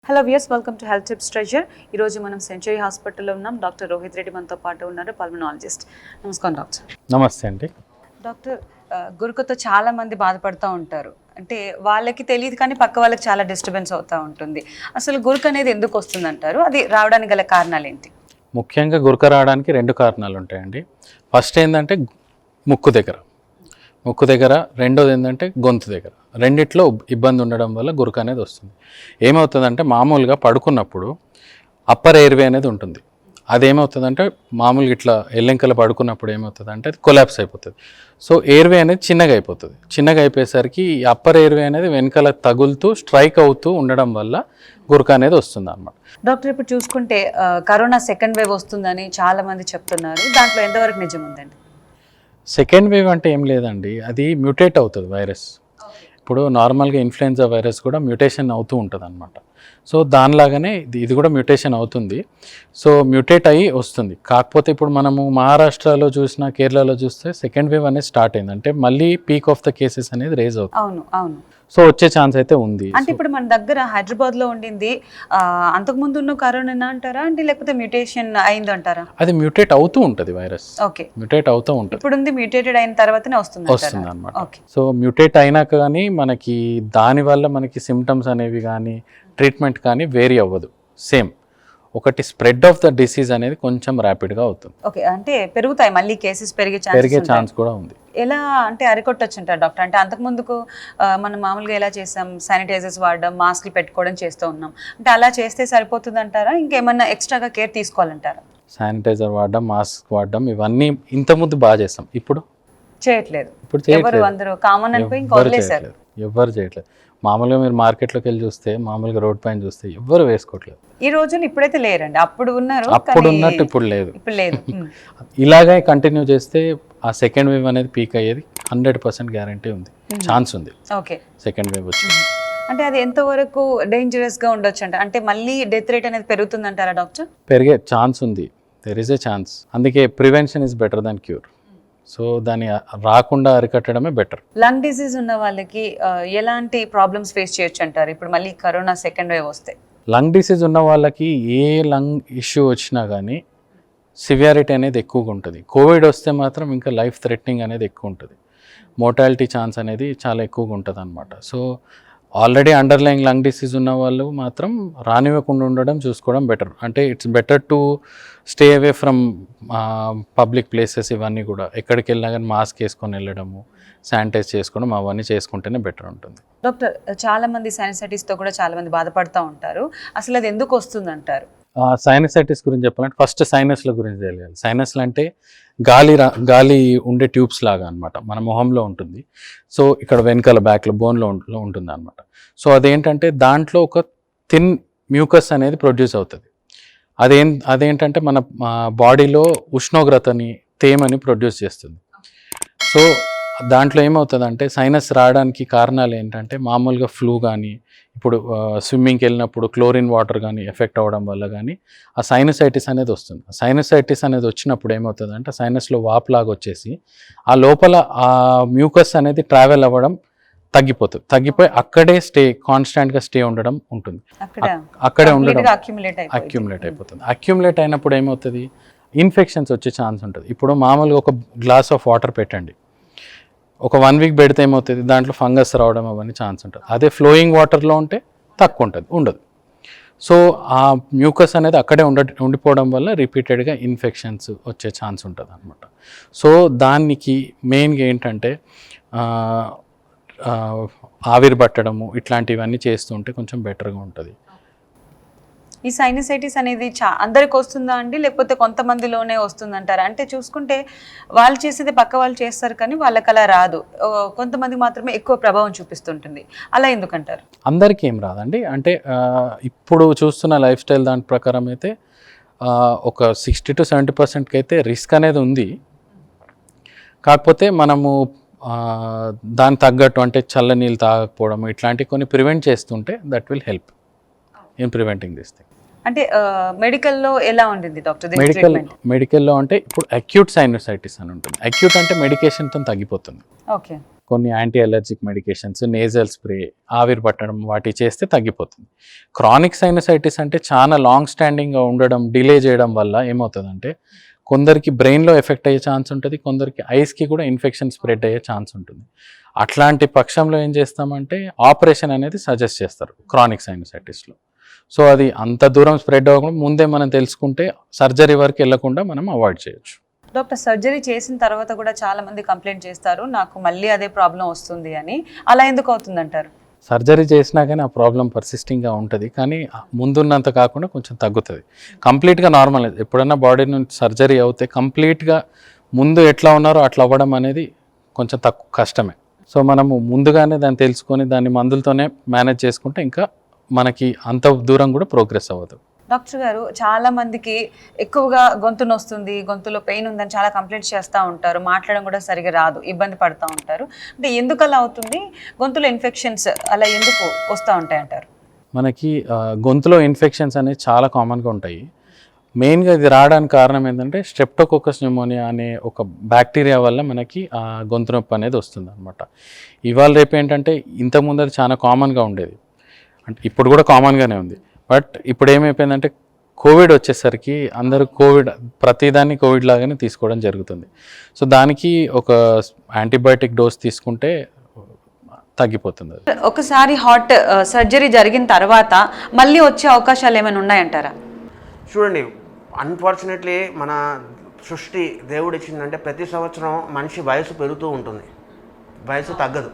Hello viewers, welcome to health tips treasure. ఈరోజు మనం century హాస్పిటల్లో ఉన్నాం. డాక్టర్ రోహిత్ రెడ్డి మనతో పాటు ఉన్నారు, పల్మనాలజిస్ట్. నమస్కారం డాక్టర్. నమస్తే అండి. డాక్టర్, గురుకతో చాలా మంది బాధపడుతూ ఉంటారు. అంటే వాళ్ళకి తెలియదు కానీ పక్క వాళ్ళకి చాలా డిస్టర్బెన్స్ అవుతూ ఉంటుంది. అసలు గురుక అనేది ఎందుకు వస్తుంది అంటారు? అది రావడానికి గల కారణాలు ఏంటి? ముఖ్యంగా గురక రావడానికి రెండు కారణాలు ఉంటాయండి. ఫస్ట్ ఏంటంటే ముక్కు దగ్గర, రెండోది ఏంటంటే గొంతు దగ్గర. రెండిట్లో ఇబ్బంది ఉండడం వల్ల గురక అనేది వస్తుంది. ఏమవుతుందంటే మామూలుగా పడుకున్నప్పుడు అప్పర్ ఎయిర్వే అనేది ఉంటుంది. అదేమవుతుందంటే మామూలుగా ఇట్లా ఎల్లెంకలు పడుకున్నప్పుడు ఏమవుతుందంటే అది కొలాప్స్ అయిపోతుంది. సో ఎయిర్వే అనేది చిన్నగా అయిపోతుంది. చిన్నగా అయిపోయేసరికి ఈ అప్పర్ ఎయిర్వే అనేది వెనకాల తగులుతూ స్ట్రైక్ అవుతూ ఉండడం వల్ల గురక అనేది వస్తుంది అన్నమాట. డాక్టర్, ఇప్పుడు చూసుకుంటే కరోనా సెకండ్ వేవ్ వస్తుందని చాలా మంది చెప్తున్నారు. దాంట్లో ఎంతవరకు నిజం ఉందండి? సెకండ్ వేవ్ అంటే ఏం లేదండి, అది మ్యూటేట్ అవుతుంది వైరస్. ఇప్పుడు నార్మల్గా ఇన్ఫ్లుయెన్జా వైరస్ కూడా మ్యూటేషన్ అవుతూ ఉంటుంది అనమాట. సో దానిలాగానే ఇది కూడా మ్యూటేషన్ అవుతుంది. సో మ్యూటేట్ అయ్యి వస్తుంది. కాకపోతే ఇప్పుడు మనము మహారాష్ట్రలో చూసినా, కేరళలో చూస్తే సెకండ్ వేవ్ అనేది స్టార్ట్ అయింది. అంటే మళ్ళీ పీక్ ఆఫ్ ద కేసెస్ అనేది రేజ్ అవుతుంది. అవును అవును. సో వచ్చే ఛాన్స్ అయితే ఉంది. అంటే ఇప్పుడు మన దగ్గర హైదరాబాద్లో ఉండింది అంతకుముందు ఉన్న కరోనా అంటారా అంటే, లేకపోతే మ్యూటేషన్ అయింది అంటారా? అది మ్యూటేట్ అవుతూ ఉంటుంది వైరస్. ఓకే, మ్యూటేట్ అవుతూ ఉంటుంది. ఇప్పుడు మ్యూటేటెడ్ అయిన తర్వాతనే వస్తుంది అనమాట. సో మ్యూటేట్ అయినాక కానీ మనకి దానివల్ల మనకి సిమ్టమ్స్ అనేవి కానీ ట్రీట్మెంట్ కానీ వేరీ అవ్వదు. సేమ్ ఒకటి స్ప్రెడ్ ఆఫ్ ద డిసీజ్ అనేది కొంచెం ర్యాపిడ్గా అవుతుంది. ఓకే, అంటే పెరుగుతాయి మళ్ళీ కేసెస్ పెరిగే ఛాన్స్ కూడా ఉంది. ఎలా అంటే అరికొట్టచ్చు అంటారు డాక్టర్? అంటే అంతకుముందుకు మనం మామూలుగా ఎలా చేసాం, శానిటైజర్స్ వాడడం, మాస్క్లు పెట్టుకోవడం చేస్తూ ఉన్నాం. అంటే అలా చేస్తే సరిపోతుంది అంటారా? ఇంకేమన్నా ఎక్స్ట్రాగా కేర్ తీసుకోవాలంటారా? శానిటైజర్ వాడడం, మాస్క్ వాడడం ఇవన్నీ ఇంతకుముందు బాగా చేస్తాం, ఇప్పుడు చేయట్లేదు. ఇప్పుడు అందరూ కామన్ అయిపోయి ఇంకా వదిలేశారు. ఎవ్వరు చేయట్లేదు. మామూలుగా మీరు మార్కెట్లోకి వెళ్ళి చూస్తే, మామూలుగా రోడ్ పైన చూస్తే ఎవ్వరు వేసుకోవట్లేదు. ఈ రోజున ఇప్పుడైతే లేరండి, అప్పుడు ఉన్నారు, అప్పుడు ఉన్నట్టు ఇప్పుడు లేదు. లేదు. ఇలాగే కంటిన్యూ చేస్తే ఆ సెకండ్ వేవ్ అనేది పీక్ అయ్యేది 100% గ్యారంటీ ఉంది, ఛాన్స్ ఉంది. ఓకే, సెకండ్ వేవ్ వచ్చి అంటే అది ఎంతవరకు డేంజరస్ గా ఉండొచ్చు అంట? అంటే మళ్ళీ డెత్ రేట్ అనేది పెరుగుతుంది అంటారా డాక్టర్? పెరిగే ఛాన్స్ ఉంది, దెర్ ఇస్ ఏ ఛాన్స్. అందుకే prevention is better than cure. So దాన్ని రాకుండా అరికట్టడమే బెటర్. లంగ్ డిసీజ్ ఉన్న వాళ్ళకి ఎలాంటి ప్రాబ్లమ్స్ ఫేస్ చేయొచ్చు అంటారు ఇప్పుడు మళ్ళీ కరోనా సెకండ్ వేవ్ వస్తే? లంగ్ డిసీజ్ ఉన్న వాళ్ళకి ఏ లంగ్ ఇష్యూ వచ్చినా కానీ సివియారిటీ అనేది ఎక్కువగా ఉంటుంది. కోవిడ్ వస్తే మాత్రం ఇంకా లైఫ్ థ్రెటనింగ్ అనేది ఎక్కువ ఉంటుంది. మోర్టాలిటీ ఛాన్స్ అనేది చాలా ఎక్కువగా ఉంటుంది అనమాట. So already underlying lung disease ఉన్న వాళ్ళు మాత్రం రానివ్వకుండా ఉండడం చూసుకోవడం బెటర్. అంటే it's better to stay away from public places. ఇవన్నీ కూడా ఎక్కడికి వెళ్ళినా కానీ మాస్క్ వేసుకొని వెళ్ళడము, శానిటైజ్ చేసుకోవడం అవన్నీ చేసుకుంటేనే బెటర్ ఉంటుంది. డాక్టర్, చాలా మంది సైనసైటిస్తో కూడా చాలా మంది బాధపడుతూ ఉంటారు. అసలు అది ఎందుకు వస్తుంది అంటారు? సైనసైటిస్ గురించి చెప్పాలంటే ఫస్ట్ సైనస్ల గురించి తెలియాలి. సైనస్లు అంటే గాలి ఉండే ట్యూబ్స్ లాగా అనమాట, మన మొహంలో ఉంటుంది. సో ఇక్కడ వెనకాల బ్యాక్లో బోన్లో ఉంటుంది అనమాట. సో అదేంటంటే దాంట్లో ఒక థిన్ మ్యూకస్ అనేది ప్రొడ్యూస్ అవుతుంది. అదేంటంటే మన బాడీలో ఉష్ణోగ్రతని, తేమని ప్రొడ్యూస్ చేస్తుంది. సో దాంట్లో ఏమవుతుందంటే సైనస్ రావడానికి కారణాలు ఏంటంటే మామూలుగా ఫ్లూ కానీ, ఇప్పుడు స్విమ్మింగ్కి వెళ్ళినప్పుడు క్లోరిన్ వాటర్ కానీ ఎఫెక్ట్ అవ్వడం వల్ల కానీ ఆ సైనసైటిస్ అనేది వస్తుంది. సైనసైటిస్ అనేది వచ్చినప్పుడు ఏమవుతుందంటే సైనస్లో వాపులాగా వచ్చేసి ఆ లోపల ఆ మ్యూకస్ అనేది ట్రావెల్ అవ్వడం తగ్గిపోయి అక్కడే కాన్స్టాంట్గా స్టే ఉండడం ఉంటుంది. అక్కడే ఉండడం అక్యుములేట్ అయిపోతుంది. అక్యుములేట్ అయినప్పుడు ఏమవుతుంది, ఇన్ఫెక్షన్స్ వచ్చే ఛాన్స్ ఉంటుంది. ఇప్పుడు మామూలుగా ఒక గ్లాస్ ఆఫ్ వాటర్ పెట్టండి, ఒక 1 వీక్ పెడితే ఏమవుతుంది, దాంట్లో ఫంగస్ రావడం అవన్నీ ఛాన్స్ ఉంటుంది. అదే ఫ్లోయింగ్ వాటర్లో ఉంటే తక్కువ ఉండదు. సో ఆ మ్యూకస్ అనేది అక్కడే ఉండిపోవడం వల్ల రిపీటెడ్గా ఇన్ఫెక్షన్స్ వచ్చే ఛాన్స్ ఉంటుంది అనమాట. సో దానికి మెయిన్గా ఏంటంటే ఆవిరి పట్టడము ఇట్లాంటివన్నీ చేస్తుంటే కొంచెం బెటర్గా ఉంటుంది. ఈ సైనసైటిస్ అనేది అందరికి వస్తుందా అండి, లేకపోతే కొంతమందిలోనే వస్తుందంటారా? అంటే చూసుకుంటే వాళ్ళు చేసేది పక్క వాళ్ళు చేస్తారు కానీ వాళ్ళకి అలా రాదు, కొంతమంది మాత్రమే ఎక్కువ ప్రభావం చూపిస్తుంటుంది. అలా ఎందుకంటారు? అందరికీ ఏం రాదండి. అంటే ఇప్పుడు చూస్తున్న లైఫ్ స్టైల్ దాని ప్రకారం అయితే ఒక 60 to 70% అయితే రిస్క్ అనేది ఉంది. కాకపోతే మనము దాని తగ్గట్టు అంటే చల్ల నీళ్ళు తాగకపోవడం ఇట్లాంటివి కొన్ని ప్రివెంట్ చేస్తుంటే that will help in preventing this thing. అంటే మెడికల్లో ఎలా ఉండింది డాక్టర్? మెడికల్లో అంటే ఇప్పుడు అక్యూట్ సైనసైటిస్ అని ఉంటుంది. అక్యూట్ అంటే మెడికేషన్తో తగ్గిపోతుంది. ఓకే, కొన్ని anti allergic medications, nasal spray, ఆవిరి పట్టడం వాటి చేస్తే తగ్గిపోతుంది. క్రానిక్ సైనసైటిస్ అంటే చాలా లాంగ్ స్టాండింగ్గా ఉండడం, డిలే చేయడం వల్ల ఏమవుతుందంటే కొందరికి బ్రెయిన్లో ఎఫెక్ట్ అయ్యే ఛాన్స్ ఉంటుంది, కొందరికి ఐస్కి కూడా ఇన్ఫెక్షన్ స్ప్రెడ్ అయ్యే ఛాన్స్ ఉంటుంది. అట్లాంటి పక్షంలో ఏం చేస్తామంటే ఆపరేషన్ అనేది సజెస్ట్ చేస్తారు క్రానిక్ సైనసైటిస్లో. సో అది అంత దూరం స్ప్రెడ్ అవ్వకుండా ముందే మనం తెలుసుకుంటే సర్జరీ వరకు వెళ్ళకుండా మనం అవాయిడ్ చేయొచ్చు. డాక్టర్, సర్జరీ చేసిన తర్వాత కూడా చాలా మంది కంప్లైంట్ చేస్తారు నాకు మళ్ళీ అదే ప్రాబ్లం వస్తుంది అని. అలా ఎందుకు అవుతుందంటారు? సర్జరీ చేసినా కానీ ఆ ప్రాబ్లం పర్సిస్టింగ్గా ఉంటుంది, కానీ ముందున్నంత కాకుండా కొంచెం తగ్గుతుంది. కంప్లీట్గా నార్మల్. ఎప్పుడన్నా బాడీ నుంచి సర్జరీ అవుతే కంప్లీట్గా ముందు ఎట్లా ఉన్నారో అట్లా అవ్వడం అనేది కొంచెం కష్టమే. సో మనము ముందుగానే దాన్ని తెలుసుకొని దాన్ని మందులతోనే మేనేజ్ చేసుకుంటే ఇంకా మనకి అంత దూరం కూడా ప్రోగ్రెస్ అవ్వదు. డాక్టర్ గారు, చాలా మందికి ఎక్కువగా గొంతు నొస్తుంది, గొంతులో పెయిన్ ఉందని చాలా కంప్లైంట్స్ చేస్తూ ఉంటారు, మాట్లాడడం కూడా సరిగా రాదు, ఇబ్బంది పడుతూ ఉంటారు. అంటే ఎందుకు అలా అవుతుంది? గొంతులో ఇన్ఫెక్షన్స్ అలా ఎందుకు వస్తూ ఉంటాయి అంటారు? మనకి గొంతులో ఇన్ఫెక్షన్స్ అనేవి చాలా కామన్గా ఉంటాయి. మెయిన్గా ఇది రావడానికి కారణం ఏంటంటే స్ట్రెప్టోకోకస్ న్యూమోనియా అనే ఒక బ్యాక్టీరియా వల్ల మనకి గొంతు నొప్పి అనేది వస్తుంది అనమాట. ఇవాళ రేపు ఏంటంటే ఇంతకుముందు అది చాలా కామన్గా ఉండేది, అంటే ఇప్పుడు కూడా కామన్గానే ఉంది. బట్ ఇప్పుడు ఏమైపోయిందంటే కోవిడ్ వచ్చేసరికి అందరూ ప్రతిదాన్ని కోవిడ్ లాగానే తీసుకోవడం జరుగుతుంది. సో దానికి ఒక యాంటీబయాటిక్ డోస్ తీసుకుంటే తగ్గిపోతుంది. ఒకసారి హార్ట్ సర్జరీ జరిగిన తర్వాత మళ్ళీ వచ్చే అవకాశాలు ఏమైనా ఉన్నాయంటారా? చూడండి, అన్ఫార్చునేట్లీ మన సృష్టి దేవుడు ఇచ్చిందంటే ప్రతి సంవత్సరం మనిషి వయసు పెరుగుతూ ఉంటుంది, వయసు తగ్గదు.